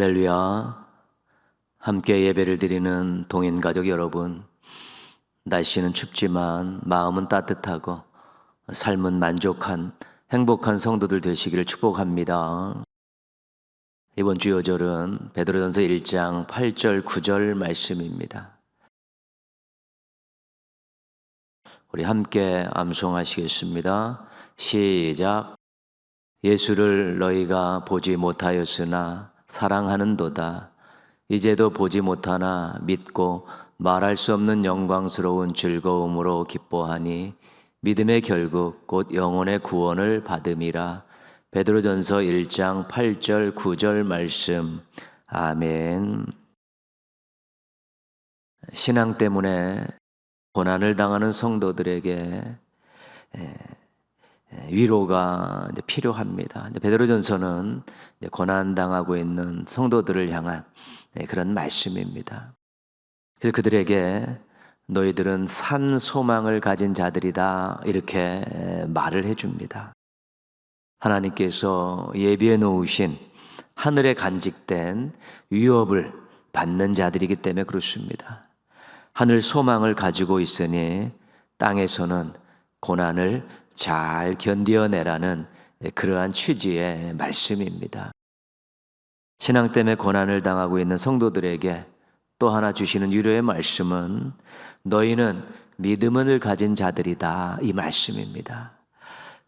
할렐루야. 함께 예배를 드리는 동인 가족 여러분, 날씨는 춥지만 마음은 따뜻하고 삶은 만족한 행복한 성도들 되시기를 축복합니다. 이번 주 요절은 베드로전서 1장 8절 9절 말씀입니다. 우리 함께 암송하시겠습니다. 시작. 예수를 너희가 보지 못하였으나 사랑하는도다. 이제도 보지 못하나 믿고 말할 수 없는 영광스러운 즐거움으로 기뻐하니 믿음의 결국 곧 영혼의 구원을 받음이라. 베드로전서 1장 8절 9절 말씀. 아멘. 신앙 때문에 고난을 당하는 성도들에게 위로가 필요합니다. 베드로전서는 고난 당하고 있는 성도들을 향한 그런 말씀입니다. 그래서 그들에게 너희들은 산 소망을 가진 자들이다, 이렇게 말을 해줍니다. 하나님께서 예비해 놓으신 하늘에 간직된 위협을 받는 자들이기 때문에 그렇습니다. 하늘 소망을 가지고 있으니 땅에서는 고난을 잘 견뎌내라는 그러한 취지의 말씀입니다. 신앙 때문에 고난을 당하고 있는 성도들에게 또 하나 주시는 위로의 말씀은 너희는 믿음을 가진 자들이다, 이 말씀입니다.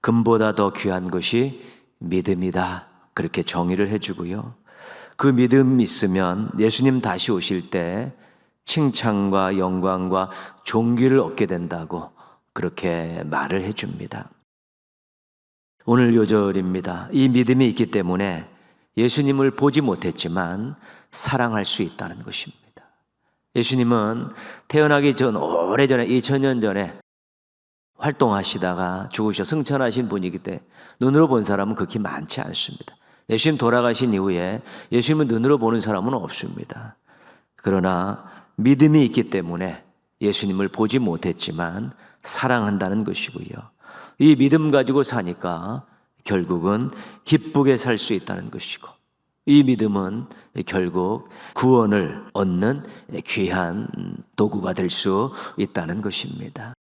금보다 더 귀한 것이 믿음이다, 그렇게 정의를 해주고요. 그 믿음이 있으면 예수님 다시 오실 때 칭찬과 영광과 존귀를 얻게 된다고 그렇게 말을 해줍니다. 오늘 요절입니다. 이 믿음이 있기 때문에 예수님을 보지 못했지만 사랑할 수 있다는 것입니다. 예수님은 태어나기 전 오래전에 2000년 전에 활동하시다가 죽으셔 승천하신 분이기 때문에 눈으로 본 사람은 그렇게 많지 않습니다. 예수님 돌아가신 이후에 예수님을 눈으로 보는 사람은 없습니다. 그러나 믿음이 있기 때문에 예수님을 보지 못했지만 사랑한다는 것이고요. 이 믿음 가지고 사니까 결국은 기쁘게 살 수 있다는 것이고, 이 믿음은 결국 구원을 얻는 귀한 도구가 될 수 있다는 것입니다.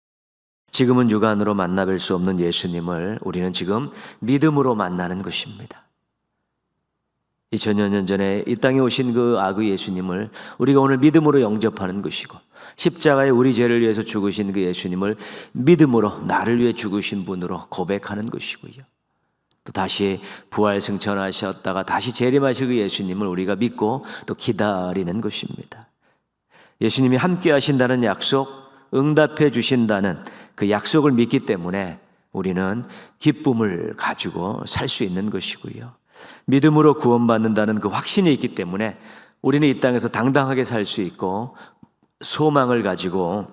지금은 육안으로 만나뵐 수 없는 예수님을 우리는 지금 믿음으로 만나는 것입니다. 2000여 년 전에 이 땅에 오신 그 아그 예수님을 우리가 오늘 믿음으로 영접하는 것이고, 십자가에 우리 죄를 위해서 죽으신 그 예수님을 믿음으로 나를 위해 죽으신 분으로 고백하는 것이고요. 또 다시 부활 승천하셨다가 다시 재림하실 그 예수님을 우리가 믿고 또 기다리는 것입니다. 예수님이 함께 하신다는 약속, 응답해 주신다는 그 약속을 믿기 때문에 우리는 기쁨을 가지고 살 수 있는 것이고요. 믿음으로 구원받는다는 그 확신이 있기 때문에 우리는 이 땅에서 당당하게 살 수 있고 소망을 가지고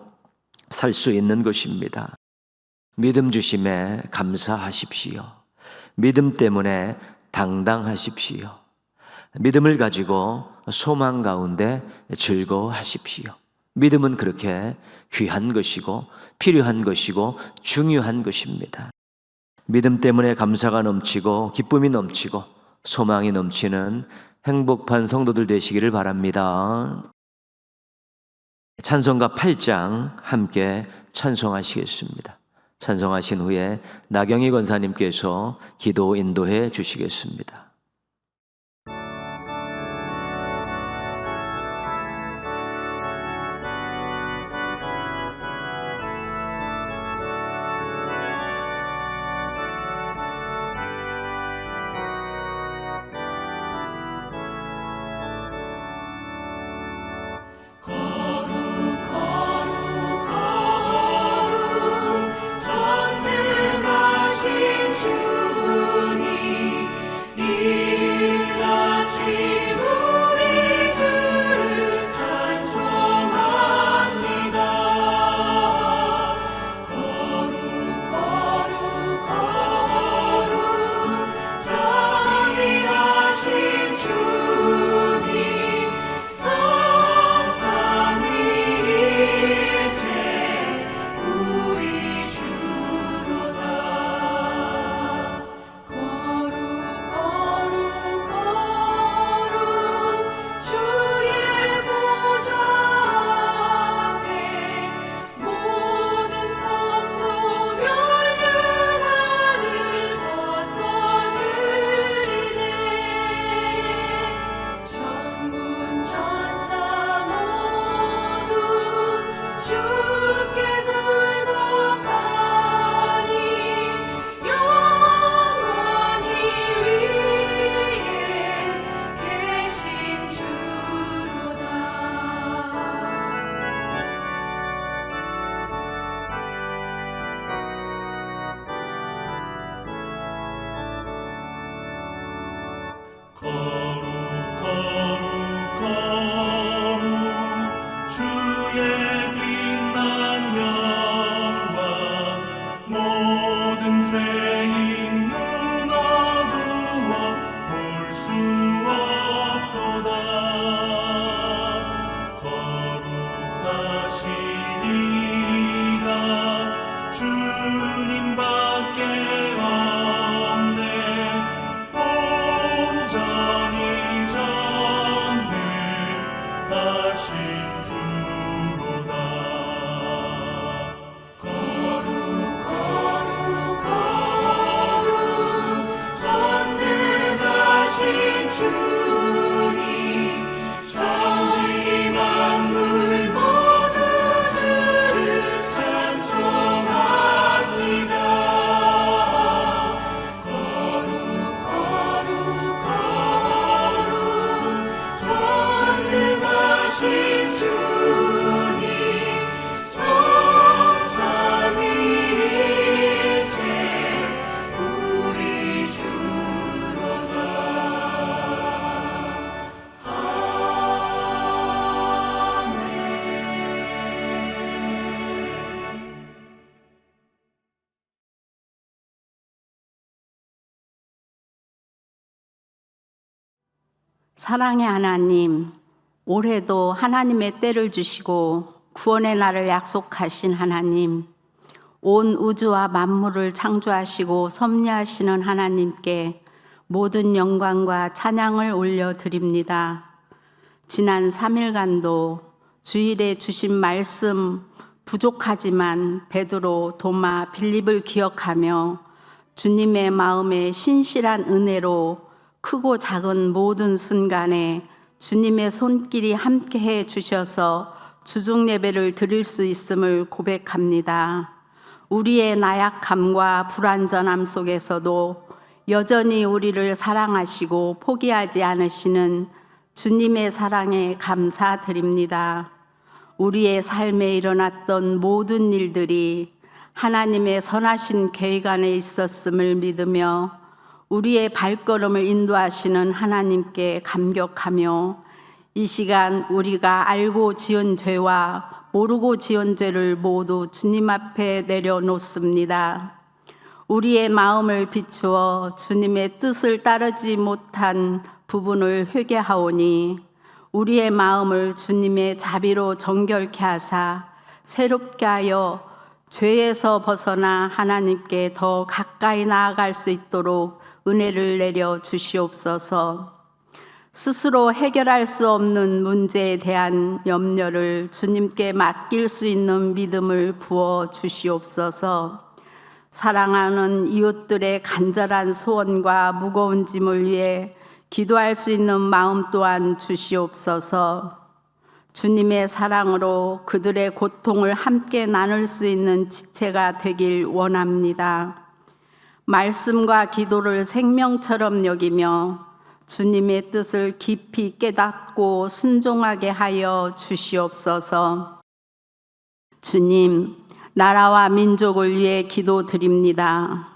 살 수 있는 것입니다. 믿음 주심에 감사하십시오. 믿음 때문에 당당하십시오. 믿음을 가지고 소망 가운데 즐거워하십시오. 믿음은 그렇게 귀한 것이고 필요한 것이고 중요한 것입니다. 믿음 때문에 감사가 넘치고 기쁨이 넘치고 소망이 넘치는 행복한 성도들 되시기를 바랍니다. 찬송가 8장 함께 찬송하시겠습니다. 찬송하신 후에 나경희 권사님께서 기도 인도해 주시겠습니다. 전능하신 주님 사랑의 하나님, 올해도 하나님의 때를 주시고 구원의 날을 약속하신 하나님, 온 우주와 만물을 창조하시고 섭리하시는 하나님께 모든 영광과 찬양을 올려드립니다. 지난 3일간도 주일에 주신 말씀 부족하지만 베드로, 도마, 빌립을 기억하며 주님의 마음에 신실한 은혜로 크고 작은 모든 순간에 주님의 손길이 함께해 주셔서 주중 예배를 드릴 수 있음을 고백합니다. 우리의 나약함과 불완전함 속에서도 여전히 우리를 사랑하시고 포기하지 않으시는 주님의 사랑에 감사드립니다. 우리의 삶에 일어났던 모든 일들이 하나님의 선하신 계획 안에 있었음을 믿으며 우리의 발걸음을 인도하시는 하나님께 감격하며 이 시간 우리가 알고 지은 죄와 모르고 지은 죄를 모두 주님 앞에 내려놓습니다. 우리의 마음을 비추어 주님의 뜻을 따르지 못한 부분을 회개하오니 우리의 마음을 주님의 자비로 정결케 하사 새롭게 하여 죄에서 벗어나 하나님께 더 가까이 나아갈 수 있도록 은혜를 내려 주시옵소서. 스스로 해결할 수 없는 문제에 대한 염려를 주님께 맡길 수 있는 믿음을 부어 주시옵소서. 사랑하는 이웃들의 간절한 소원과 무거운 짐을 위해 기도할 수 있는 마음 또한 주시옵소서. 주님의 사랑으로 그들의 고통을 함께 나눌 수 있는 지체가 되길 원합니다. 말씀과 기도를 생명처럼 여기며 주님의 뜻을 깊이 깨닫고 순종하게 하여 주시옵소서. 주님, 나라와 민족을 위해 기도드립니다.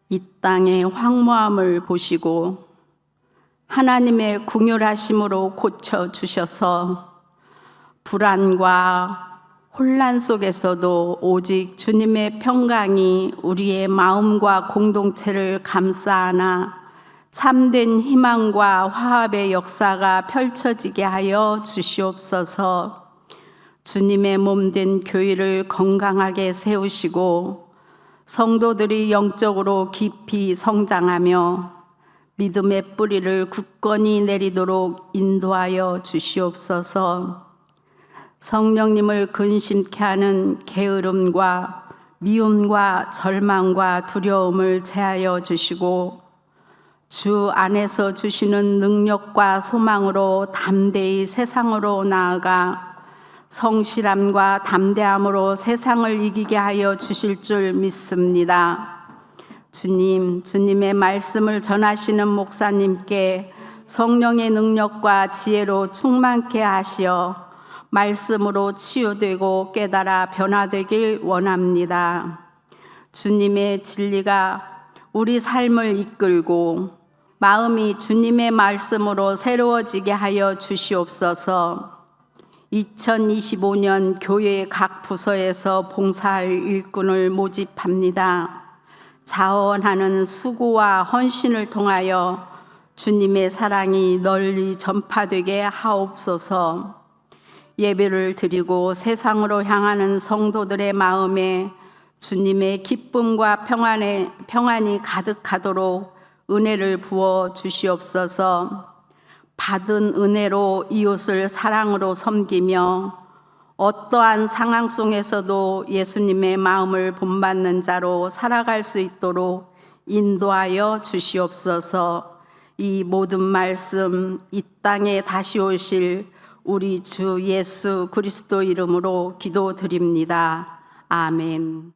이 땅의 황무함을 보시고 하나님의 긍휼하심으로 고쳐주셔서 불안과 혼란 속에서도 오직 주님의 평강이 우리의 마음과 공동체를 감싸나 참된 희망과 화합의 역사가 펼쳐지게 하여 주시옵소서. 주님의 몸된 교회를 건강하게 세우시고 성도들이 영적으로 깊이 성장하며 믿음의 뿌리를 굳건히 내리도록 인도하여 주시옵소서. 성령님을 근심케 하는 게으름과 미움과 절망과 두려움을 제하여 주시고 주 안에서 주시는 능력과 소망으로 담대히 세상으로 나아가 성실함과 담대함으로 세상을 이기게 하여 주실 줄 믿습니다. 주님, 주님의 말씀을 전하시는 목사님께 성령의 능력과 지혜로 충만케 하시어 말씀으로 치유되고 깨달아 변화되길 원합니다. 주님의 진리가 우리 삶을 이끌고 마음이 주님의 말씀으로 새로워지게 하여 주시옵소서. 2025년 교회 각 부서에서 봉사할 일꾼을 모집합니다. 자원하는 수고와 헌신을 통하여 주님의 사랑이 널리 전파되게 하옵소서. 예배를 드리고 세상으로 향하는 성도들의 마음에 주님의 기쁨과 평안이 가득하도록 은혜를 부어 주시옵소서. 받은 은혜로 이웃을 사랑으로 섬기며 어떠한 상황 속에서도 예수님의 마음을 본받는 자로 살아갈 수 있도록 인도하여 주시옵소서. 이 모든 말씀 이 땅에 다시 오실 우리 주 예수 그리스도 이름으로 기도드립니다. 아멘.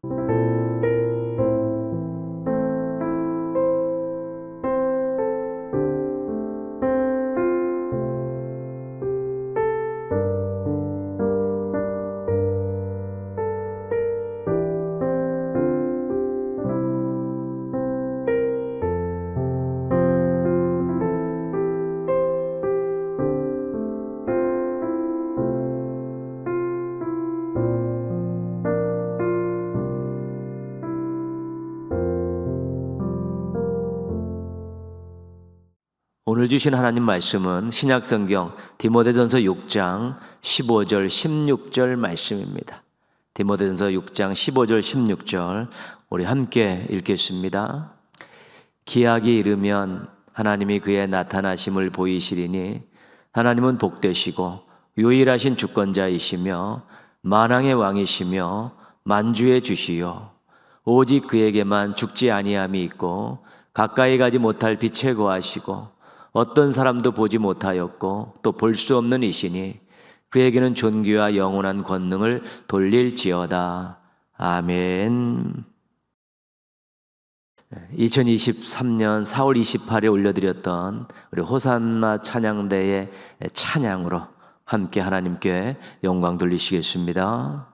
오늘 주신 하나님 말씀은 신약성경 디모데전서 6장 15절 16절 말씀입니다. 디모데전서 6장 15절 16절 우리 함께 읽겠습니다. 기약이 이르면 하나님이 그의 나타나심을 보이시리니 하나님은 복되시고 유일하신 주권자이시며 만왕의 왕이시며 만주의 주시요 오직 그에게만 죽지 아니함이 있고 가까이 가지 못할 빛에 거하시고 어떤 사람도 보지 못하였고 또 볼 수 없는 이시니 그에게는 존귀와 영원한 권능을 돌릴지어다. 아멘. 2023년 4월 28일에 올려드렸던 우리 호산나 찬양대의 찬양으로 함께 하나님께 영광 돌리시겠습니다.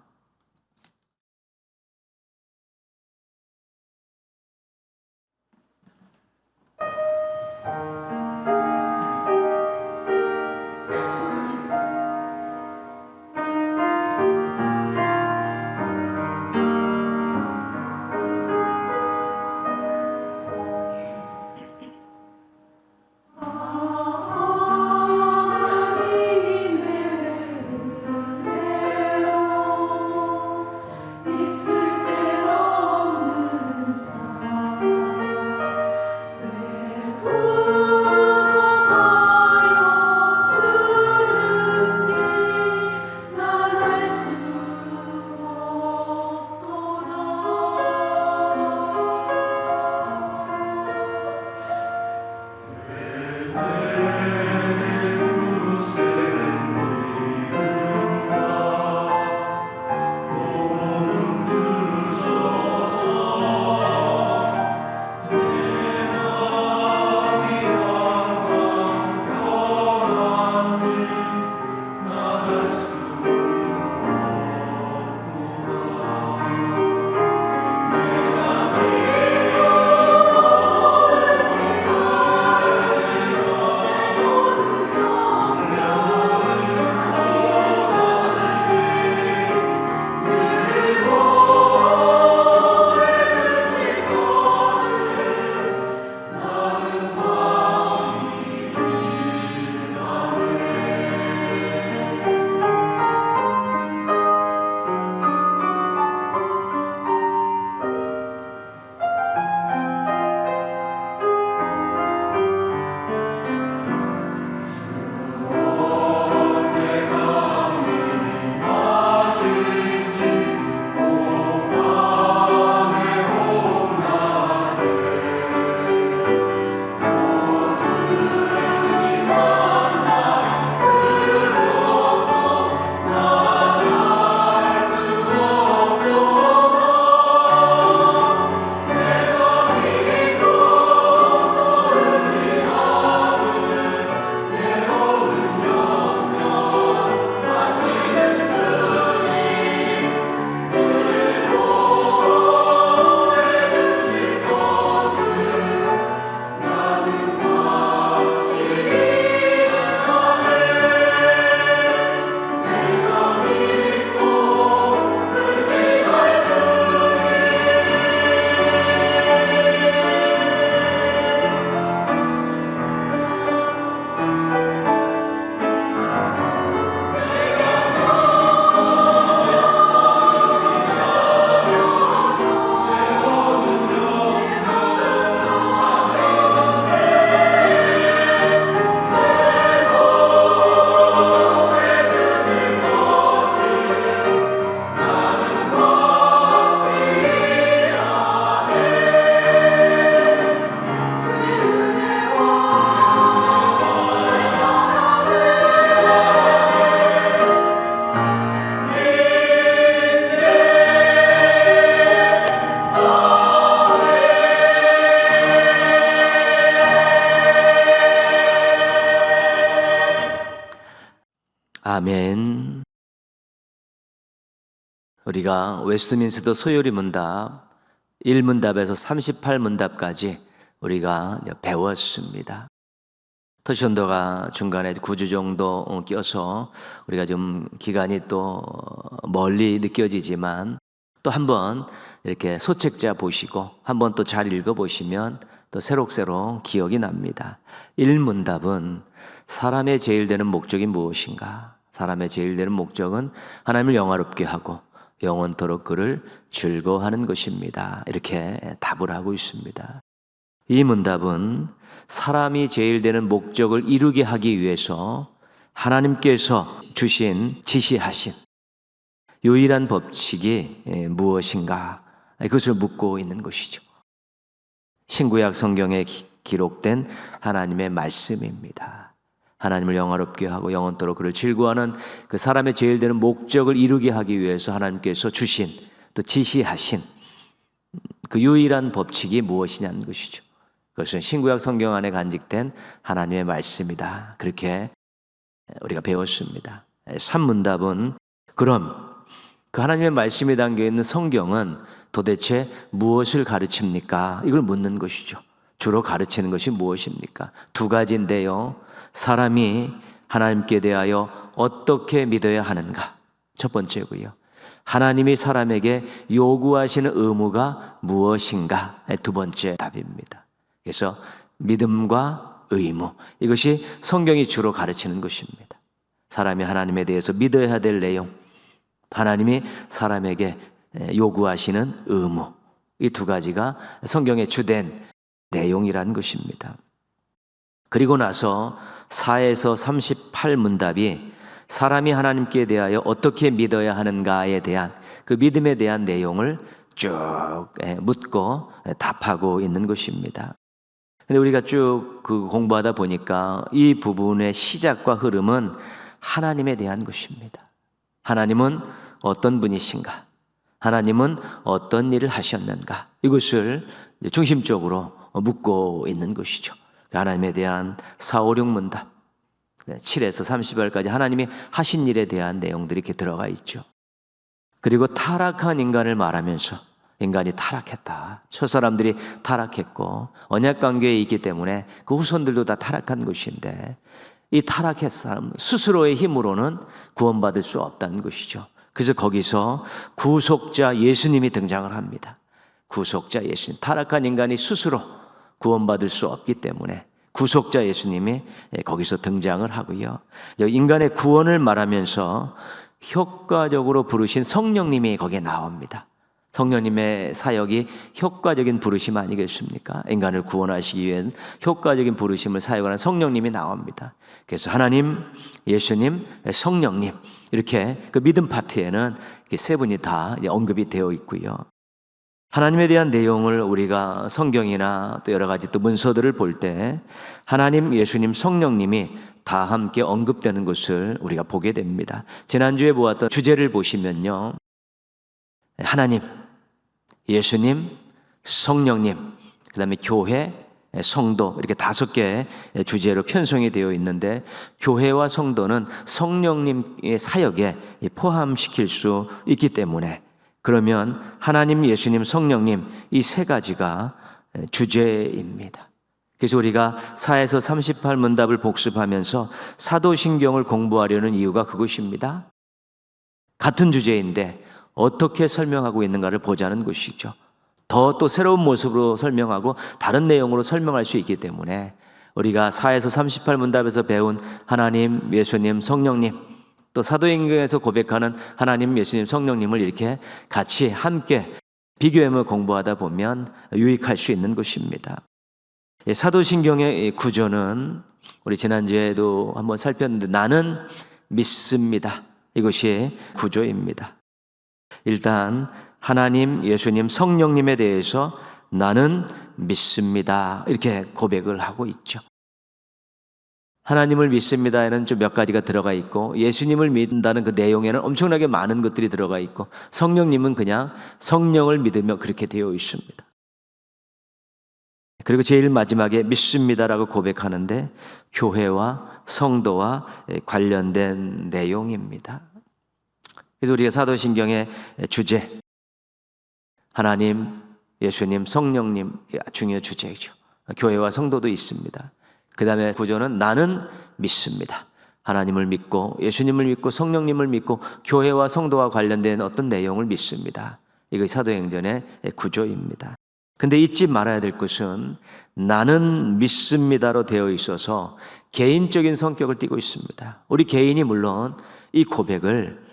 아멘. 우리가 웨스트민스터 소요리 문답 1문답에서 38문답까지 우리가 배웠습니다. 터션도가 중간에 9주 정도 껴서 우리가 좀 기간이 또 멀리 느껴지지만 또 한번 이렇게 소책자 보시고 한번 또 잘 읽어보시면 또 새록새록 기억이 납니다. 1문답은 사람의 제일 되는 목적이 무엇인가? 사람의 제일 되는 목적은 하나님을 영화롭게 하고 영원토록 그를 즐거워하는 것입니다. 이렇게 답을 하고 있습니다. 이 문답은 사람이 제일 되는 목적을 이루게 하기 위해서 하나님께서 주신 지시하신 유일한 법칙이 무엇인가? 그것을 묻고 있는 것이죠. 신구약 성경에 기록된 하나님의 말씀입니다. 하나님을 영화롭게 하고 영원토록 그를 즐거워하는 그 사람의 제일 되는 목적을 이루게 하기 위해서 하나님께서 주신 또 지시하신 그 유일한 법칙이 무엇이냐는 것이죠. 그것은 신구약 성경 안에 간직된 하나님의 말씀이다. 그렇게 우리가 배웠습니다. 3문답은 그럼 그 하나님의 말씀이 담겨있는 성경은 도대체 무엇을 가르칩니까? 이걸 묻는 것이죠. 주로 가르치는 것이 무엇입니까? 두 가지인데요. 사람이 하나님께 대하여 어떻게 믿어야 하는가? 첫 번째고요. 하나님이 사람에게 요구하시는 의무가 무엇인가? 두 번째 답입니다. 그래서 믿음과 의무, 이것이 성경이 주로 가르치는 것입니다. 사람이 하나님에 대해서 믿어야 될 내용, 하나님이 사람에게 요구하시는 의무, 이 두 가지가 성경의 주된 내용이라는 것입니다. 그리고 나서 4에서 38문답이 사람이 하나님께 대하여 어떻게 믿어야 하는가에 대한 그 믿음에 대한 내용을 쭉 묻고 답하고 있는 것입니다. 근데 우리가 쭉 그 공부하다 보니까 이 부분의 시작과 흐름은 하나님에 대한 것입니다. 하나님은 어떤 분이신가? 하나님은 어떤 일을 하셨는가? 이것을 중심적으로 묻고 있는 것이죠. 하나님에 대한 4, 5, 6문답 7에서 30절까지 하나님이 하신 일에 대한 내용들이 이렇게 들어가 있죠. 그리고 타락한 인간을 말하면서 인간이 타락했다. 첫사람들이 타락했고 언약관계에 있기 때문에 그 후손들도 다 타락한 것인데 이 타락한 사람 스스로의 힘으로는 구원받을 수 없다는 것이죠. 그래서 거기서 구속자 예수님이 등장을 합니다. 구속자 예수님. 타락한 인간이 스스로 구원받을 수 없기 때문에 구속자 예수님이 거기서 등장을 하고요. 인간의 구원을 말하면서 효과적으로 부르신 성령님이 거기에 나옵니다. 성령님의 사역이 효과적인 부르심 아니겠습니까? 인간을 구원하시기 위한 효과적인 부르심을 사역하는 성령님이 나옵니다. 그래서 하나님, 예수님, 성령님 이렇게 그 믿음 파트에는 세 분이 다 언급이 되어 있고요. 하나님에 대한 내용을 우리가 성경이나 또 여러 가지 또 문서들을 볼 때 하나님, 예수님, 성령님이 다 함께 언급되는 것을 우리가 보게 됩니다. 지난주에 보았던 주제를 보시면요. 하나님, 예수님, 성령님, 그 다음에 교회, 성도 이렇게 5개의 주제로 편성이 되어 있는데 교회와 성도는 성령님의 사역에 포함시킬 수 있기 때문에 그러면 하나님, 예수님, 성령님 이 세 가지가 주제입니다. 그래서 우리가 4에서 38문답을 복습하면서 사도신경을 공부하려는 이유가 그것입니다. 같은 주제인데 어떻게 설명하고 있는가를 보자는 것이죠. 더 또 새로운 모습으로 설명하고 다른 내용으로 설명할 수 있기 때문에 우리가 4에서 38문답에서 배운 하나님, 예수님, 성령님 또 사도행전에서 고백하는 하나님, 예수님, 성령님을 이렇게 같이 함께 비교해서 공부하다 보면 유익할 수 있는 것입니다. 사도신경의 구조는 우리 지난주에도 한번 살폈는데 나는 믿습니다. 이것이 구조입니다. 일단 하나님, 예수님, 성령님에 대해서 나는 믿습니다. 이렇게 고백을 하고 있죠. 하나님을 믿습니다에는 좀 몇 가지가 들어가 있고 예수님을 믿는다는 그 내용에는 엄청나게 많은 것들이 들어가 있고 성령님은 그냥 성령을 믿으며 그렇게 되어 있습니다. 그리고 제일 마지막에 믿습니다라고 고백하는데 교회와 성도와 관련된 내용입니다. 그래서 우리가 사도신경의 주제 하나님, 예수님, 성령님 중요한 주제이죠. 교회와 성도도 있습니다. 그 다음에 구조는 나는 믿습니다. 하나님을 믿고 예수님을 믿고 성령님을 믿고 교회와 성도와 관련된 어떤 내용을 믿습니다. 이것이 사도행전의 구조입니다. 근데 잊지 말아야 될 것은 나는 믿습니다로 되어 있어서 개인적인 성격을 띠고 있습니다. 우리 개인이 물론 이 고백을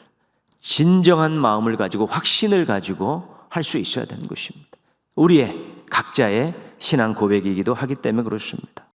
진정한 마음을 가지고 확신을 가지고 할 수 있어야 되는 것입니다. 우리의 각자의 신앙 고백이기도 하기 때문에 그렇습니다.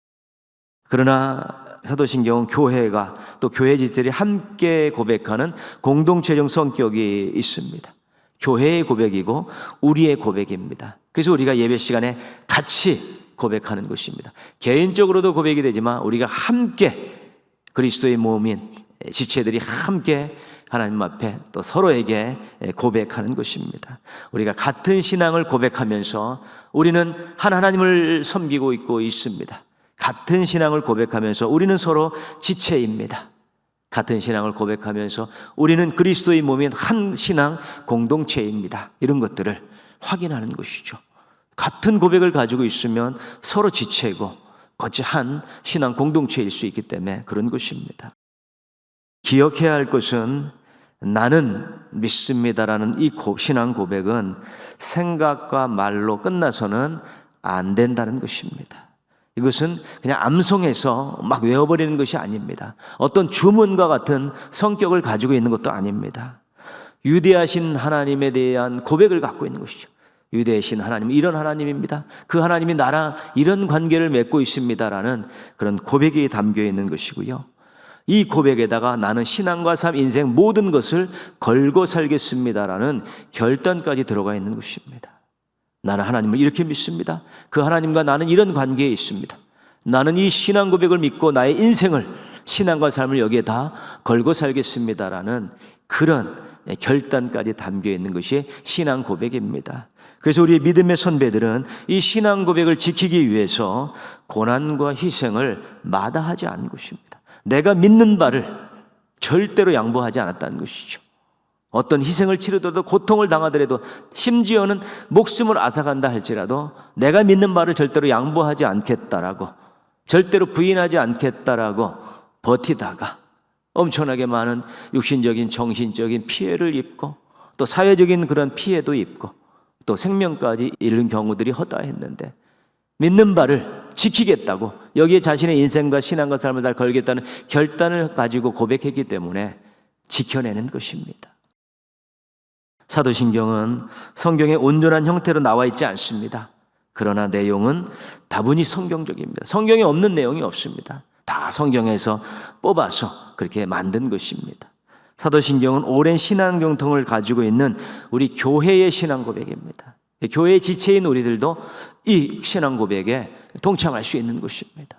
그러나 사도신경은 교회가 또 교회지들이 함께 고백하는 공동체적 성격이 있습니다. 교회의 고백이고 우리의 고백입니다. 그래서 우리가 예배 시간에 같이 고백하는 것입니다. 개인적으로도 고백이 되지만 우리가 함께 그리스도의 몸인 지체들이 함께 하나님 앞에 또 서로에게 고백하는 것입니다. 우리가 같은 신앙을 고백하면서 우리는 한 하나님을 섬기고 있고 있습니다. 같은 신앙을 고백하면서 우리는 서로 지체입니다. 같은 신앙을 고백하면서 우리는 그리스도의 몸인 한 신앙 공동체입니다. 이런 것들을 확인하는 것이죠. 같은 고백을 가지고 있으면 서로 지체고 거치 한 신앙 공동체일 수 있기 때문에 그런 것입니다. 기억해야 할 것은 나는 믿습니다라는 이 신앙 고백은 생각과 말로 끝나서는 안 된다는 것입니다. 이것은 그냥 암송해서 막 외워버리는 것이 아닙니다. 어떤 주문과 같은 성격을 가지고 있는 것도 아닙니다. 위대하신 하나님에 대한 고백을 갖고 있는 것이죠. 위대하신 하나님은 이런 하나님입니다. 그 하나님이 나랑 이런 관계를 맺고 있습니다라는 그런 고백이 담겨 있는 것이고요. 이 고백에다가 나는 신앙과 삶, 인생 모든 것을 걸고 살겠습니다라는 결단까지 들어가 있는 것입니다. 나는 하나님을 이렇게 믿습니다. 그 하나님과 나는 이런 관계에 있습니다. 나는 이 신앙 고백을 믿고 나의 인생을, 신앙과 삶을 여기에 다 걸고 살겠습니다라는 그런 결단까지 담겨 있는 것이 신앙 고백입니다. 그래서 우리 믿음의 선배들은 이 신앙 고백을 지키기 위해서 고난과 희생을 마다하지 않은 것입니다. 내가 믿는 바를 절대로 양보하지 않았다는 것이죠. 어떤 희생을 치르더라도 고통을 당하더라도 심지어는 목숨을 앗아간다 할지라도 내가 믿는 바를 절대로 양보하지 않겠다라고, 절대로 부인하지 않겠다라고 버티다가 엄청나게 많은 육신적인 정신적인 피해를 입고 또 사회적인 그런 피해도 입고 또 생명까지 잃은 경우들이 허다했는데 믿는 바를 지키겠다고 여기에 자신의 인생과 신앙과 삶을 다 걸겠다는 결단을 가지고 고백했기 때문에 지켜내는 것입니다. 사도신경은 성경의 온전한 형태로 나와 있지 않습니다. 그러나 내용은 다분히 성경적입니다. 성경에 없는 내용이 없습니다. 다 성경에서 뽑아서 그렇게 만든 것입니다. 사도신경은 오랜 신앙 경통을 가지고 있는 우리 교회의 신앙 고백입니다. 교회의 지체인 우리들도 이 신앙 고백에 동참할 수 있는 것입니다.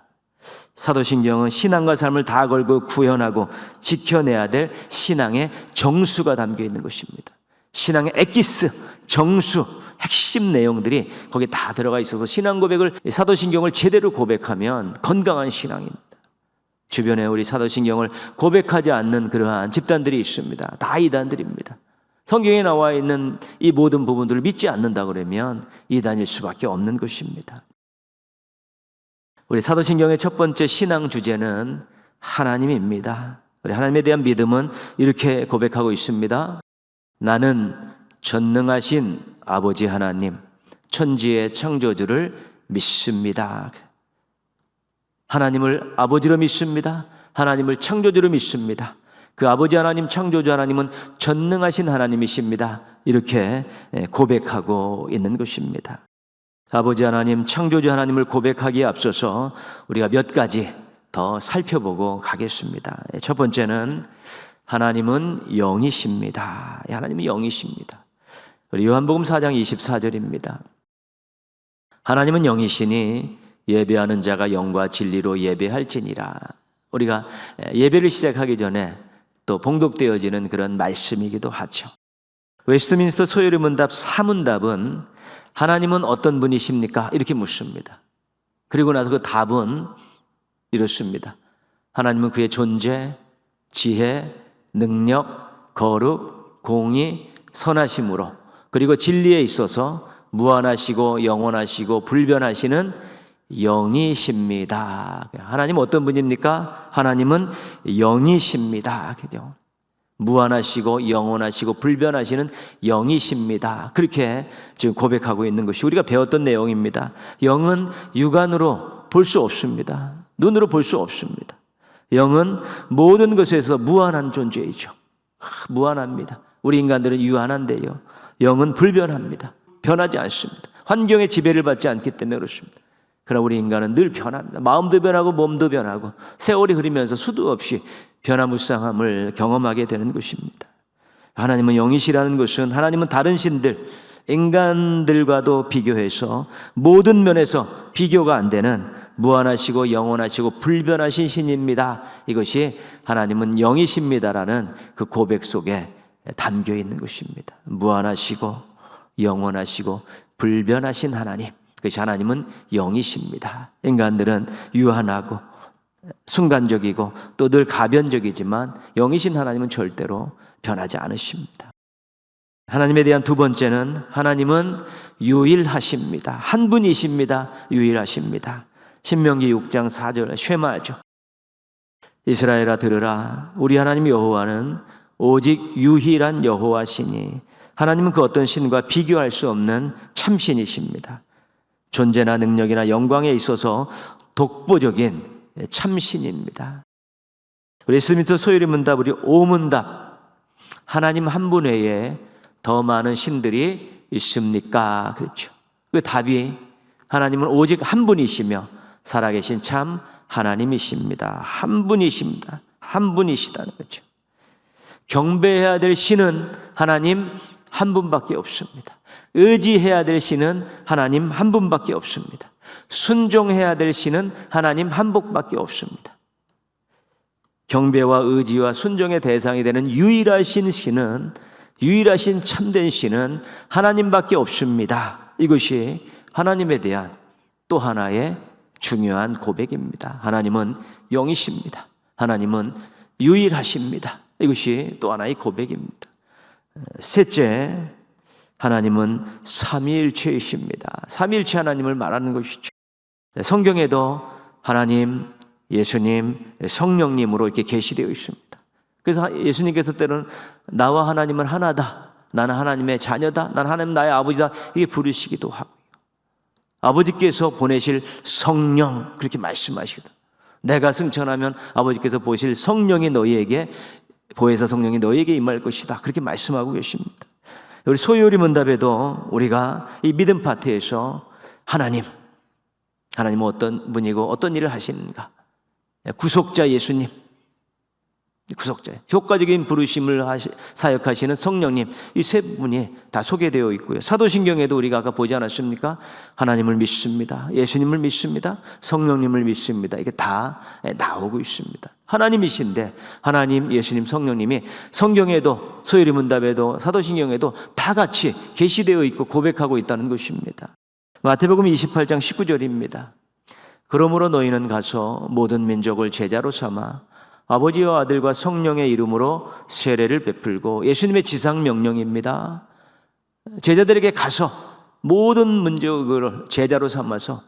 사도신경은 신앙과 삶을 다 걸고 구현하고 지켜내야 될 신앙의 정수가 담겨 있는 것입니다. 신앙의 엑기스, 정수, 핵심 내용들이 거기에 다 들어가 있어서 신앙 고백을, 사도신경을 제대로 고백하면 건강한 신앙입니다. 주변에 우리 사도신경을 고백하지 않는 그러한 집단들이 있습니다. 다 이단들입니다. 성경에 나와 있는 이 모든 부분들을 믿지 않는다 그러면 이단일 수밖에 없는 것입니다. 우리 사도신경의 첫 번째 신앙 주제는 하나님입니다. 우리 하나님에 대한 믿음은 이렇게 고백하고 있습니다. 나는 전능하신 아버지 하나님, 천지의 창조주를 믿습니다. 하나님을 아버지로 믿습니다. 하나님을 창조주로 믿습니다. 그 아버지 하나님, 창조주 하나님은 전능하신 하나님이십니다. 이렇게 고백하고 있는 것입니다. 아버지 하나님, 창조주 하나님을 고백하기에 앞서서 우리가 몇 가지 더 살펴보고 가겠습니다. 첫 번째는 하나님은 영이십니다. 하나님은 영이십니다. 우리 요한복음 4장 24절입니다. 하나님은 영이시니 예배하는 자가 영과 진리로 예배할지니라. 우리가 예배를 시작하기 전에 또 봉독되어지는 그런 말씀이기도 하죠. 웨스트민스터 소요리 문답 4문답은 하나님은 어떤 분이십니까? 이렇게 묻습니다. 그리고 나서 그 답은 이렇습니다. 하나님은 그의 존재, 지혜, 능력, 거룩, 공의, 선하심으로 그리고 진리에 있어서 무한하시고 영원하시고 불변하시는 영이십니다. 하나님은 어떤 분입니까? 하나님은 영이십니다. 그죠? 무한하시고 영원하시고 불변하시는 영이십니다. 그렇게 지금 고백하고 있는 것이 우리가 배웠던 내용입니다. 영은 육안으로 볼 수 없습니다. 눈으로 볼 수 없습니다. 영은 모든 것에서 무한한 존재이죠. 무한합니다. 우리 인간들은 유한한데요, 영은 불변합니다. 변하지 않습니다. 환경의 지배를 받지 않기 때문에 그렇습니다. 그러나 우리 인간은 늘 변합니다. 마음도 변하고 몸도 변하고 세월이 흐르면서 수도 없이 변화무쌍함을 경험하게 되는 것입니다. 하나님은 영이시라는 것은 하나님은 다른 신들, 인간들과도 비교해서 모든 면에서 비교가 안 되는 무한하시고 영원하시고 불변하신 신입니다. 이것이 하나님은 영이십니다라는 그 고백 속에 담겨 있는 것입니다. 무한하시고 영원하시고 불변하신 하나님, 그것이 하나님은 영이십니다. 인간들은 유한하고 순간적이고 또 늘 가변적이지만 영이신 하나님은 절대로 변하지 않으십니다. 하나님에 대한 두 번째는 하나님은 유일하십니다. 한 분이십니다. 유일하십니다. 신명기 6장 4절 쉐마죠. 이스라엘아 들으라, 우리 하나님 여호와는 오직 유일한 여호와시니 하나님은 그 어떤 신과 비교할 수 없는 참신이십니다. 존재나 능력이나 영광에 있어서 독보적인 참신입니다. 우리 스미트 소요리 문답, 우리 오문답, 하나님 한 분 외에 더 많은 신들이 있습니까? 그렇죠. 그 답이 하나님은 오직 한 분이시며 살아계신 참 하나님이십니다. 한 분이십니다. 한 분이시다는 거죠. 경배해야 될 신은 하나님 한 분밖에 없습니다. 의지해야 될 신은 하나님 한 분밖에 없습니다. 순종해야 될 신은 하나님 한 분밖에 없습니다. 경배와 의지와 순종의 대상이 되는 유일하신 신은, 유일하신 참된 신은 하나님밖에 없습니다. 이것이 하나님에 대한 또 하나의 중요한 고백입니다. 하나님은 영이십니다. 하나님은 유일하십니다. 이것이 또 하나의 고백입니다. 셋째, 하나님은 삼위일체이십니다. 삼위일체 하나님을 말하는 것이죠. 성경에도 하나님, 예수님, 성령님으로 이렇게 계시되어 있습니다. 그래서 예수님께서 때로는 나와 하나님은 하나다, 나는 하나님의 자녀다, 나는 하나님 나의 아버지다, 이게 부르시기도 하고요. 아버지께서 보내실 성령, 그렇게 말씀하시거든. 내가 승천하면 아버지께서 보실 성령이 너희에게, 보혜사 성령이 너희에게 임할 것이다, 그렇게 말씀하고 계십니다. 우리 소요리 문답에도 우리가 이 믿음 파트에서 하나님은 어떤 분이고 어떤 일을 하시는가, 구속자 예수님, 구속자, 효과적인 부르심을 사역하시는 성령님, 이 세 분이 다 소개되어 있고요. 사도신경에도 우리가 아까 보지 않았습니까? 하나님을 믿습니다, 예수님을 믿습니다, 성령님을 믿습니다. 이게 다 나오고 있습니다. 하나님이신데 하나님, 예수님, 성령님이 성경에도, 소요리 문답에도, 사도신경에도 다 같이 계시되어 있고 고백하고 있다는 것입니다. 마태복음 28장 19절입니다. 그러므로 너희는 가서 모든 민족을 제자로 삼아 아버지와 아들과 성령의 이름으로 세례를 베풀고, 예수님의 지상 명령입니다. 제자들에게 가서 모든 민족을 제자로 삼아서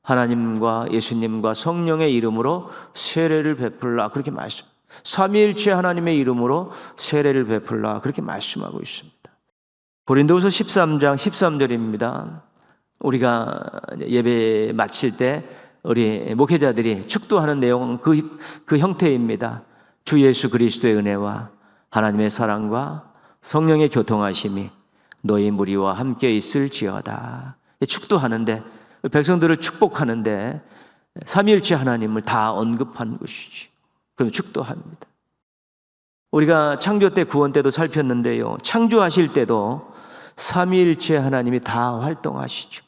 하나님과 예수님과 성령의 이름으로 세례를 베풀라, 그렇게 말씀. 삼위일체 하나님의 이름으로 세례를 베풀라, 그렇게 말씀하고 있습니다. 고린도후서 13장 13절입니다. 우리가 예배 마칠 때 우리 목회자들이 축도하는 내용은 그 형태입니다. 주 예수 그리스도의 은혜와 하나님의 사랑과 성령의 교통하심이 너희 무리와 함께 있을지어다. 축도하는데, 백성들을 축복하는데 삼위일체 하나님을 다 언급하는 것이지. 그럼 축도합니다. 우리가 창조 때, 구원 때도 살폈는데요, 창조하실 때도 삼위일체 하나님이 다 활동하시죠.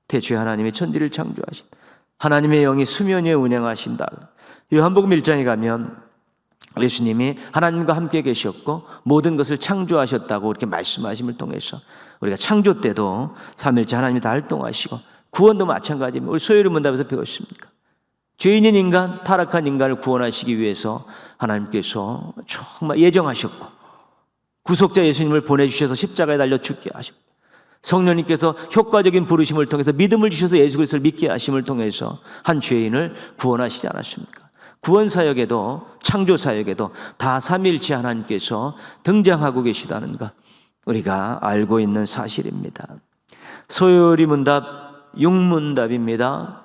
태초에 하나님이 천지를 창조하신, 하나님의 영이 수면 위에 운행하신다. 요한복음 1장에 가면 예수님이 하나님과 함께 계셨고 모든 것을 창조하셨다고 이렇게 말씀하심을 통해서 우리가 창조 때도 삼위일체 하나님이 다 활동하시고, 구원도 마찬가지입니다. 우리 소요리 문답에서 배웠습니까? 죄인인 인간, 타락한 인간을 구원하시기 위해서 하나님께서 정말 예정하셨고, 구속자 예수님을 보내주셔서 십자가에 달려 죽게 하셨고, 성령님께서 효과적인 부르심을 통해서 믿음을 주셔서 예수 그리스도를 믿게 하심을 통해서 한 죄인을 구원하시지 않았습니까? 구원사역에도 창조사역에도 다 삼위일체 하나님께서 등장하고 계시다는 것 우리가 알고 있는 사실입니다. 소요리 문답 6문답입니다.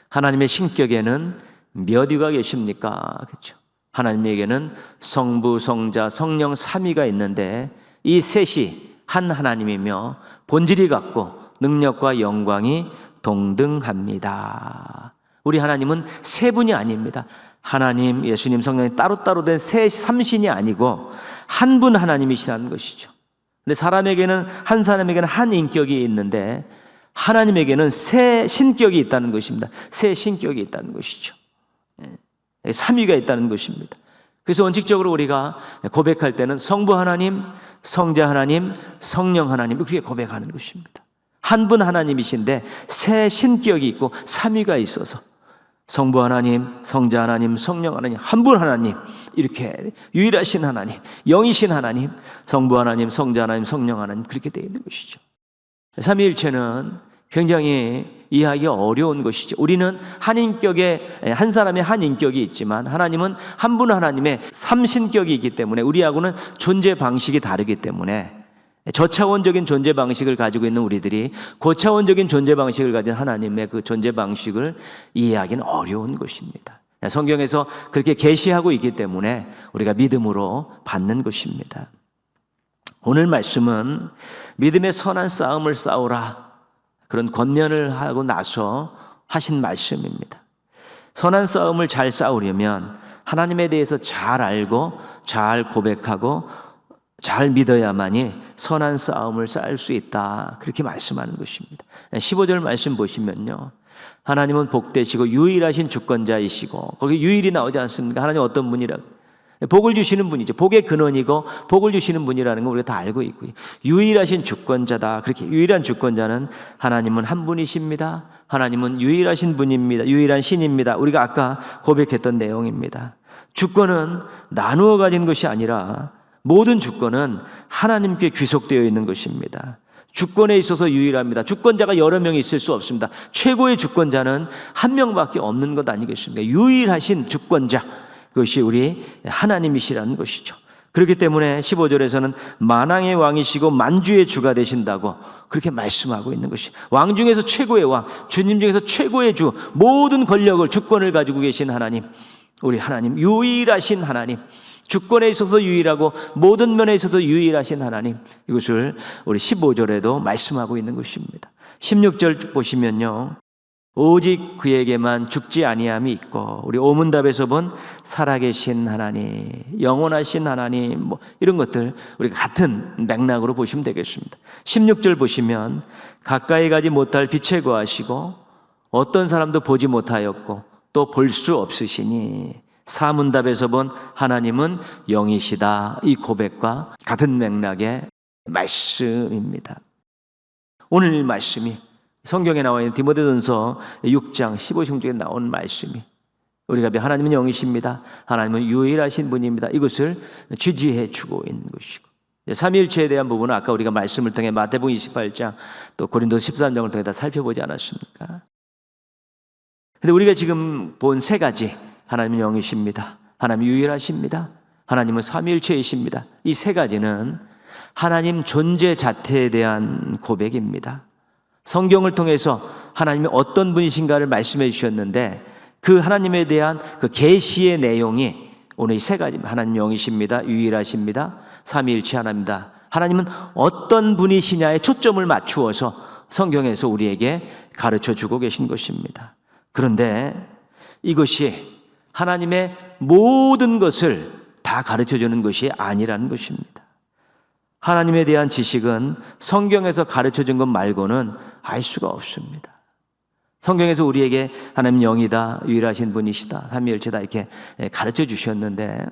하나님의 신격에는 몇 위가 계십니까? 그렇죠. 하나님에게는 성부, 성자, 성령 삼위가 있는데 이 셋이 한 하나님이며 본질이 같고 능력과 영광이 동등합니다. 우리 하나님은 세 분이 아닙니다. 하나님, 예수님, 성령이 따로따로 된 세 삼신이 아니고 한 분 하나님이시라는 것이죠. 근데 한 사람에게는 한 인격이 있는데 하나님에게는 세 신격이 있다는 것입니다. 세 신격이 있다는 것이죠. 삼위가 있다는 것입니다. 그래서 원칙적으로 우리가 고백할 때는 성부 하나님, 성자 하나님, 성령 하나님 그렇게 고백하는 것입니다. 한 분 하나님이신데 세 신격이 있고 삼위가 있어서 성부 하나님, 성자 하나님, 성령 하나님, 한 분 하나님 이렇게 유일하신 하나님, 영이신 하나님, 성부 하나님, 성자 하나님, 성령 하나님 그렇게 되어 있는 것이죠. 삼위일체는 굉장히 이해하기 어려운 것이죠. 우리는 한 인격에 한 사람의 한 인격이 있지만 하나님은 한 분 하나님의 삼신격이 있기 때문에 우리하고는 존재 방식이 다르기 때문에 저차원적인 존재 방식을 가지고 있는 우리들이 고차원적인 존재 방식을 가진 하나님의 그 존재 방식을 이해하기는 어려운 것입니다. 성경에서 그렇게 계시하고 있기 때문에 우리가 믿음으로 받는 것입니다. 오늘 말씀은 믿음의 선한 싸움을 싸우라 그런 권면을 하고 나서 하신 말씀입니다. 선한 싸움을 잘 싸우려면 하나님에 대해서 잘 알고 잘 고백하고 잘 믿어야만이 선한 싸움을 쌓을 수 있다 그렇게 말씀하는 것입니다. 15절 말씀 보시면요, 하나님은 복되시고 유일하신 주권자이시고 거기 유일이 나오지 않습니까? 하나님 어떤 분이라고? 복을 주시는 분이죠. 복의 근원이고 복을 주시는 분이라는 거 우리가 다 알고 있고요. 유일하신 주권자다. 그렇게 유일한 주권자는 하나님은 한 분이십니다. 하나님은 유일하신 분입니다. 유일한 신입니다. 우리가 아까 고백했던 내용입니다. 주권은 나누어 가진 것이 아니라 모든 주권은 하나님께 귀속되어 있는 것입니다. 주권에 있어서 유일합니다. 주권자가 여러 명이 있을 수 없습니다. 최고의 주권자는 한 명밖에 없는 것 아니겠습니까? 유일하신 주권자, 그것이 우리 하나님이시라는 것이죠. 그렇기 때문에 15절에서는 만왕의 왕이시고 만주의 주가 되신다고 그렇게 말씀하고 있는 것이, 왕 중에서 최고의 왕, 주님 중에서 최고의 주, 모든 권력을 주권을 가지고 계신 하나님, 우리 하나님, 유일하신 하나님, 주권에 있어서 유일하고 모든 면에 있어서 유일하신 하나님, 이것을 우리 15절에도 말씀하고 있는 것입니다. 16절 보시면요, 오직 그에게만 죽지 아니함이 있고, 우리 오문답에서 본 살아계신 하나님, 영원하신 하나님, 뭐 이런 것들 우리가 같은 맥락으로 보시면 되겠습니다. 16절 보시면 가까이 가지 못할 빛에 거하시고 어떤 사람도 보지 못하였고 또 볼 수 없으시니, 사문답에서 본 하나님은 영이시다. 이 고백과 같은 맥락의 말씀입니다. 오늘 말씀이 성경에 나와 있는 디모데전서 6장 15중에 나온 말씀이, 우리가 하나님은 영이십니다. 하나님은 유일하신 분입니다. 이것을 지지해 주고 있는 것이고, 삼위일체에 대한 부분은 아까 우리가 말씀을 통해 마태복음 28장 또 고린도서 13장을 통해 다 살펴보지 않았습니까? 근데 우리가 지금 본 세 가지, 하나님은 영이십니다. 하나님 유일하십니다. 하나님은 삼위일체이십니다. 이 세 가지는 하나님 존재 자체에 대한 고백입니다. 성경을 통해서 하나님이 어떤 분이신가를 말씀해 주셨는데 그 하나님에 대한 그 계시의 내용이 오늘 이 세 가지입니다. 하나님 영이십니다. 유일하십니다. 삼위일체 하나입니다. 하나님은 어떤 분이시냐에 초점을 맞추어서 성경에서 우리에게 가르쳐 주고 계신 것입니다. 그런데 이것이 하나님의 모든 것을 다 가르쳐 주는 것이 아니라는 것입니다. 하나님에 대한 지식은 성경에서 가르쳐 준 것 말고는 알 수가 없습니다. 성경에서 우리에게 하나님 영이다, 유일하신 분이시다, 삼위일체다 이렇게 가르쳐 주셨는데,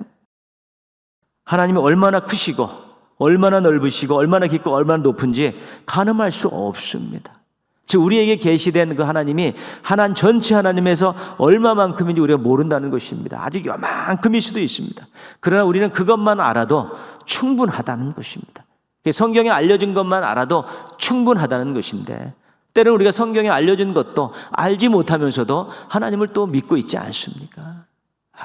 하나님이 얼마나 크시고 얼마나 넓으시고 얼마나 깊고 얼마나 높은지 가늠할 수 없습니다. 즉 우리에게 계시된 그 하나님이 하나님 전체 하나님에서 얼마만큼인지 우리가 모른다는 것입니다. 아주 요만큼일 수도 있습니다. 그러나 우리는 그것만 알아도 충분하다는 것입니다. 성경에 알려진 것만 알아도 충분하다는 것인데, 때로는 우리가 성경에 알려준 것도 알지 못하면서도 하나님을 또 믿고 있지 않습니까?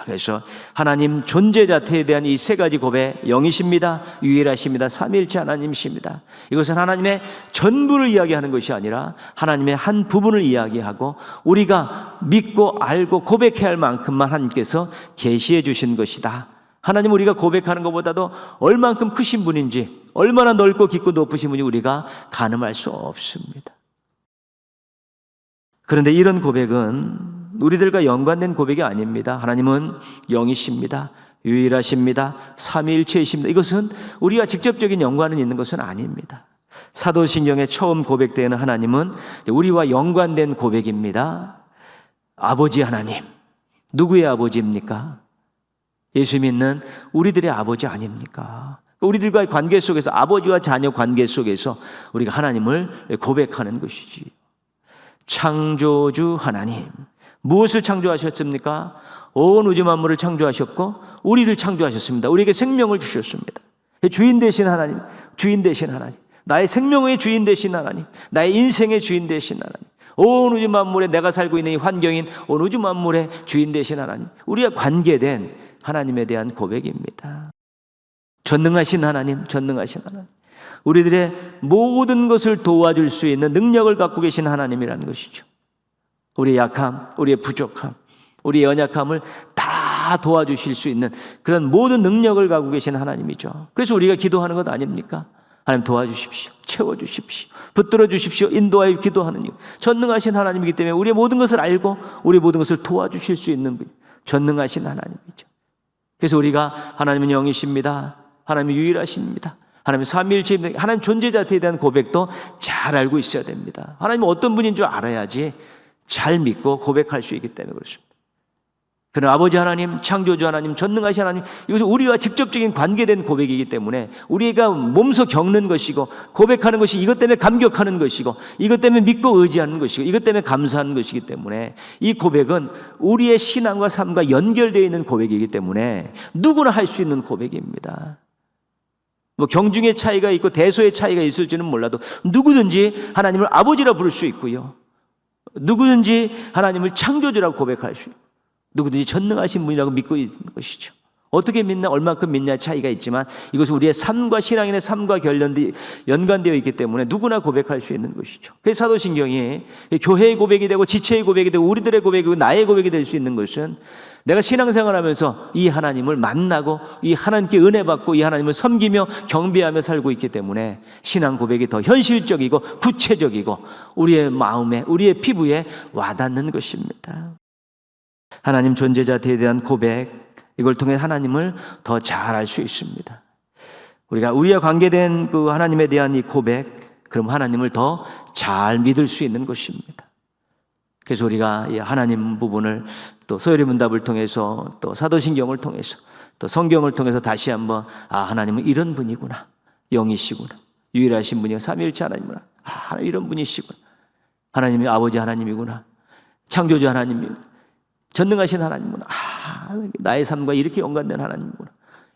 그래서 하나님 존재 자체에 대한 이 세 가지 고백, 영이십니다, 유일하십니다, 삼위일체 하나님이십니다. 이것은 하나님의 전부를 이야기하는 것이 아니라 하나님의 한 부분을 이야기하고 우리가 믿고 알고 고백해야 할 만큼만 하나님께서 계시해 주신 것이다. 하나님 우리가 고백하는 것보다도 얼만큼 크신 분인지, 얼마나 넓고 깊고 높으신 분이 우리가 가늠할 수 없습니다. 그런데 이런 고백은 우리들과 연관된 고백이 아닙니다. 하나님은 영이십니다, 유일하십니다, 삼위일체이십니다. 이것은 우리와 직접적인 연관은 있는 것은 아닙니다. 사도신경의 처음 고백되는 하나님은 우리와 연관된 고백입니다. 아버지 하나님, 누구의 아버지입니까? 예수 믿는 우리들의 아버지 아닙니까? 우리들과의 관계 속에서, 아버지와 자녀 관계 속에서 우리가 하나님을 고백하는 것이지. 창조주 하나님, 무엇을 창조하셨습니까? 온 우주 만물을 창조하셨고 우리를 창조하셨습니다. 우리에게 생명을 주셨습니다. 주인 되신 하나님, 주인 되신 하나님, 나의 생명의 주인 되신 하나님, 나의 인생의 주인 되신 하나님, 온 우주 만물에 내가 살고 있는 이 환경인 온 우주 만물의 주인 되신 하나님, 우리와 관계된 하나님에 대한 고백입니다. 전능하신 하나님, 전능하신 하나님, 우리들의 모든 것을 도와줄 수 있는 능력을 갖고 계신 하나님이라는 것이죠. 우리의 약함, 우리의 부족함, 우리의 연약함을 다 도와주실 수 있는 그런 모든 능력을 갖고 계신 하나님이죠. 그래서 우리가 기도하는 것 아닙니까? 하나님 도와주십시오, 채워주십시오, 붙들어 주십시오, 인도하여 기도하는 이유. 전능하신 하나님이기 때문에 우리의 모든 것을 알고 우리의 모든 것을 도와주실 수 있는 분, 전능하신 하나님이죠. 그래서 우리가 하나님은 영이십니다, 하나님은 유일하십니다, 하나님 삼위일체입니다, 하나님 존재 자체에 대한 고백도 잘 알고 있어야 됩니다. 하나님은 어떤 분인 줄 알아야지 잘 믿고 고백할 수 있기 때문에 그렇습니다. 그러나 아버지 하나님, 창조주 하나님, 전능하신 하나님, 이것은 우리와 직접적인 관계된 고백이기 때문에 우리가 몸소 겪는 것이고 고백하는 것이 이것 때문에 감격하는 것이고 이것 때문에 믿고 의지하는 것이고 이것 때문에 감사하는 것이기 때문에 이 고백은 우리의 신앙과 삶과 연결되어 있는 고백이기 때문에 누구나 할 수 있는 고백입니다. 뭐 경중의 차이가 있고 대소의 차이가 있을지는 몰라도 누구든지 하나님을 아버지라 부를 수 있고요, 누구든지 하나님을 창조주라고 고백할 수 있고 누구든지 전능하신 분이라고 믿고 있는 것이죠. 어떻게 믿나, 얼만큼 믿냐 차이가 있지만 이것은 우리의 삶과 신앙인의 삶과 연관되어 있기 때문에 누구나 고백할 수 있는 것이죠. 그래서 사도신경이 교회의 고백이 되고 지체의 고백이 되고 우리들의 고백이고 나의 고백이 될 수 있는 것은 내가 신앙생활하면서 이 하나님을 만나고 이 하나님께 은혜 받고 이 하나님을 섬기며 경배하며 살고 있기 때문에 신앙 고백이 더 현실적이고 구체적이고 우리의 마음에, 우리의 피부에 와닿는 것입니다. 하나님 존재 자체에 대한 고백, 이걸 통해 하나님을 더 잘 알 수 있습니다. 우리와 관계된 그 하나님에 대한 이 고백, 그럼 하나님을 더 잘 믿을 수 있는 것입니다. 그래서 우리가 이 하나님 부분을 또 소요리 문답을 통해서 또 사도신경을 통해서 또 성경을 통해서 다시 한번 하나님은 이런 분이구나, 영이시구나, 유일하신 분이요, 삼위일체 하나님이구나, 이런 분이시구나, 하나님이 아버지 하나님이구나, 창조주 하나님이구나, 전능하신 하나님이구나, 나의 삶과 이렇게 연관된 하나님이구나,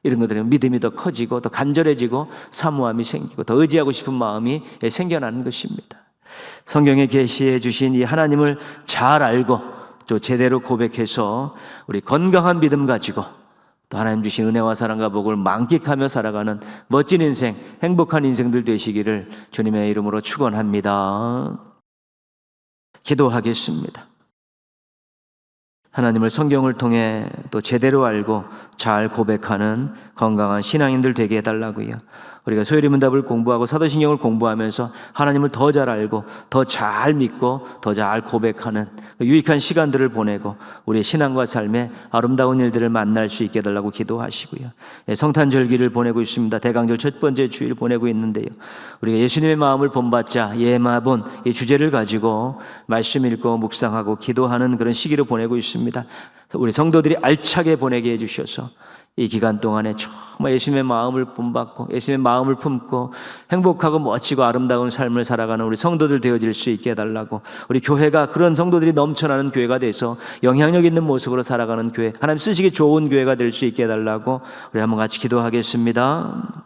이런 것들은 믿음이 더 커지고 더 간절해지고 사모함이 생기고 더 의지하고 싶은 마음이 생겨나는 것입니다. 성경에 계시해 주신 이 하나님을 잘 알고 또 제대로 고백해서 우리 건강한 믿음 가지고 또 하나님 주신 은혜와 사랑과 복을 만끽하며 살아가는 멋진 인생, 행복한 인생들 되시기를 주님의 이름으로 축원합니다. 기도하겠습니다. 하나님을 성경을 통해 또 제대로 알고 잘 고백하는 건강한 신앙인들 되게 해달라고요. 우리가 소요리 문답을 공부하고 사도신경을 공부하면서 하나님을 더 잘 알고 더 잘 믿고 더 잘 고백하는 유익한 시간들을 보내고 우리의 신앙과 삶에 아름다운 일들을 만날 수 있게 해달라고 기도하시고요. 성탄절기를 보내고 있습니다. 대강절 첫 번째 주일 보내고 있는데요, 우리가 예수님의 마음을 본받자 예마본 이 주제를 가지고 말씀 읽고 묵상하고 기도하는 그런 시기를 보내고 있습니다. 우리 성도들이 알차게 보내게 해주셔서 이 기간 동안에 정말 예수님의 마음을 본받고 예수님의 마음을 품고 행복하고 멋지고 아름다운 삶을 살아가는 우리 성도들 되어질 수 있게 해달라고, 우리 교회가 그런 성도들이 넘쳐나는 교회가 돼서 영향력 있는 모습으로 살아가는 교회, 하나님 쓰시기 좋은 교회가 될 수 있게 해달라고 우리 한번 같이 기도하겠습니다.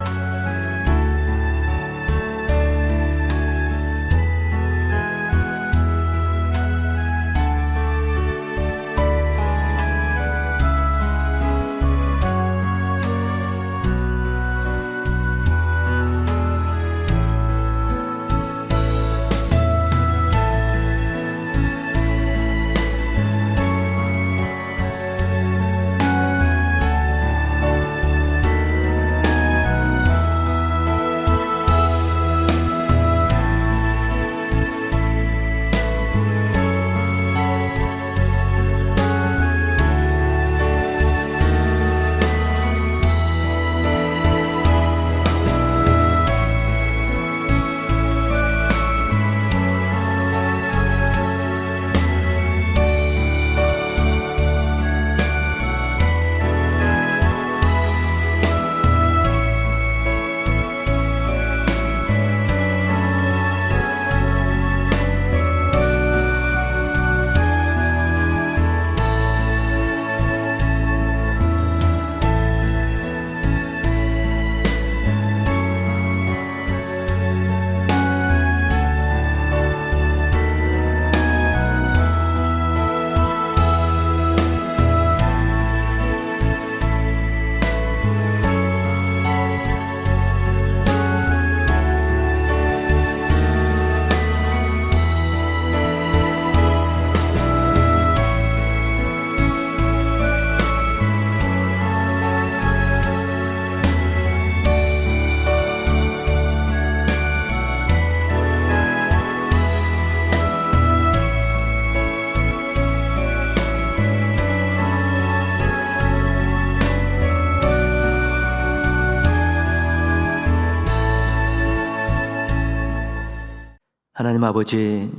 하나님 아버지,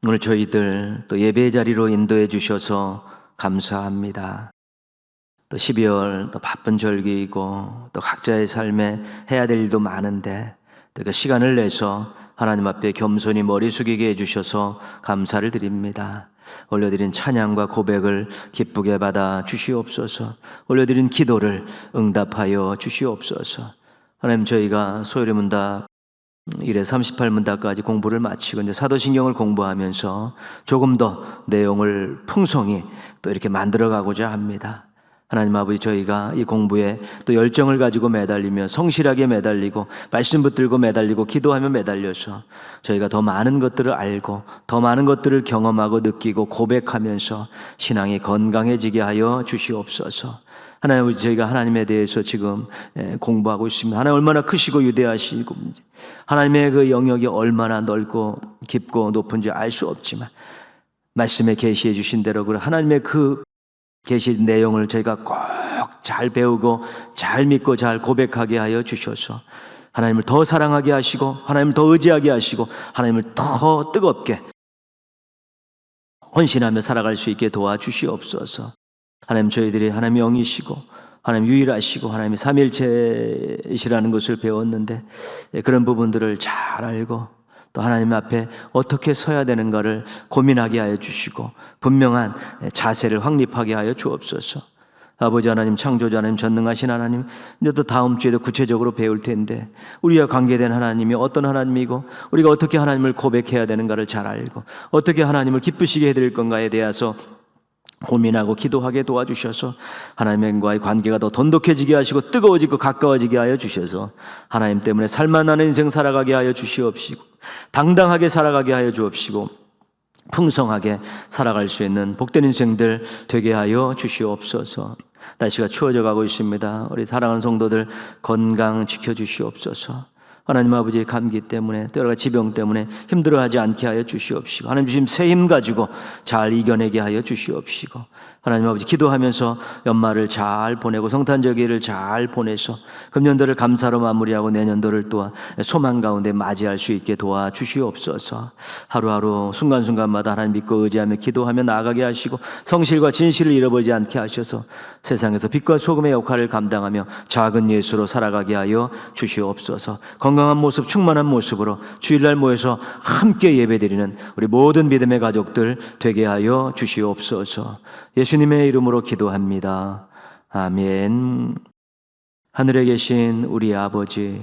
오늘 저희들 또 예배의 자리로 인도해 주셔서 감사합니다. 또 12월 또 바쁜 절기이고 또 각자의 삶에 해야 될 일도 많은데 또 그 시간을 내서 하나님 앞에 겸손히 머리 숙이게 해주셔서 감사를 드립니다. 올려드린 찬양과 고백을 기쁘게 받아 주시옵소서. 올려드린 기도를 응답하여 주시옵소서. 하나님, 저희가 소요리 문답 1회 38문답까지 공부를 마치고 이제 사도신경을 공부하면서 조금 더 내용을 풍성히 또 이렇게 만들어가고자 합니다. 하나님 아버지, 저희가 이 공부에 또 열정을 가지고 매달리며 성실하게 매달리고 말씀 붙들고 매달리고 기도하며 매달려서 저희가 더 많은 것들을 알고 더 많은 것들을 경험하고 느끼고 고백하면서 신앙이 건강해지게 하여 주시옵소서. 하나님, 저희가 하나님에 대해서 지금 공부하고 있습니다. 하나님 얼마나 크시고 위대하시고 하나님의 그 영역이 얼마나 넓고 깊고 높은지 알 수 없지만 말씀에 계시해 주신 대로 하나님의 그 계시 내용을 저희가 꼭 잘 배우고 잘 믿고 잘 고백하게 하여 주셔서 하나님을 더 사랑하게 하시고 하나님을 더 의지하게 하시고 하나님을 더 뜨겁게 헌신하며 살아갈 수 있게 도와주시옵소서. 하나님, 저희들이 하나님의 영이시고 하나님 유일하시고 하나님의 삼일체이시라는 것을 배웠는데 그런 부분들을 잘 알고 또 하나님 앞에 어떻게 서야 되는가를 고민하게 하여 주시고 분명한 자세를 확립하게 하여 주옵소서. 아버지 하나님, 창조자 하나님, 전능하신 하나님, 이제 또 다음 주에도 구체적으로 배울 텐데 우리와 관계된 하나님이 어떤 하나님이고 우리가 어떻게 하나님을 고백해야 되는가를 잘 알고 어떻게 하나님을 기쁘시게 해드릴 건가에 대해서 고민하고 기도하게 도와주셔서 하나님과의 관계가 더 돈독해지게 하시고 뜨거워지고 가까워지게 하여 주셔서 하나님 때문에 살만나는 인생 살아가게 하여 주시옵시고 당당하게 살아가게 하여 주옵시고 풍성하게 살아갈 수 있는 복된 인생들 되게 하여 주시옵소서. 날씨가 추워져 가고 있습니다. 우리 사랑하는 성도들 건강 지켜주시옵소서. 하나님 아버지, 감기 때문에 또 여러 가지 지병 때문에 힘들어하지 않게 하여 주시옵시고 하나님 주신 새 힘 가지고 잘 이겨내게 하여 주시옵시고 하나님 아버지, 기도하면서 연말을 잘 보내고 성탄절기를 잘 보내서 금년도를 감사로 마무리하고 내년도를 또한 소망 가운데 맞이할 수 있게 도와주시옵소서. 하루하루 순간순간마다 하나님 믿고 의지하며 기도하며 나아가게 하시고 성실과 진실을 잃어버리지 않게 하셔서 세상에서 빛과 소금의 역할을 감당하며 작은 예수로 살아가게 하여 주시옵소서. 건강한 모습, 충만한 모습으로 주일날 모여서 함께 예배드리는 우리 모든 믿음의 가족들 되게 하여 주시옵소서. 예수님의 이름으로 기도합니다. 아멘. 하늘에 계신 우리 아버지,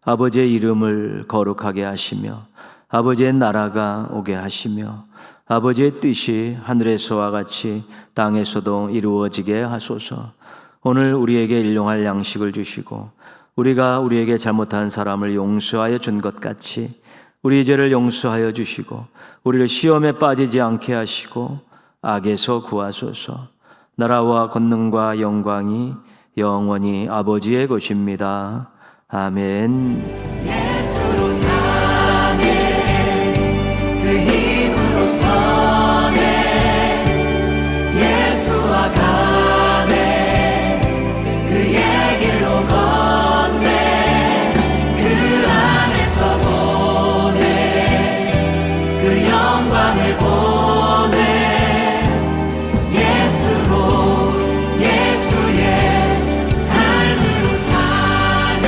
아버지의 이름을 거룩하게 하시며 아버지의 나라가 오게 하시며 아버지의 뜻이 하늘에서와 같이 땅에서도 이루어지게 하소서. 오늘 우리에게 일용할 양식을 주시고 우리가 우리에게 잘못한 사람을 용서하여 준 것 같이 우리 죄를 용서하여 주시고 우리를 시험에 빠지지 않게 하시고 악에서 구하소서. 나라와 권능과 영광이 영원히 아버지의 것입니다. 아멘. 예수로 사네, 그 힘으로 서네, 예수와 가네, 그의 길로 걷네, 그 안에서 보네, 그 영광을 보네. 예수로, 예수의 삶으로 사네,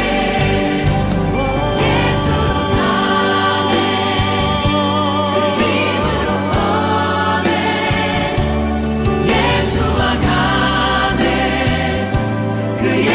예수로 사네, 그 힘으로 서네, 예수와 가네, 그의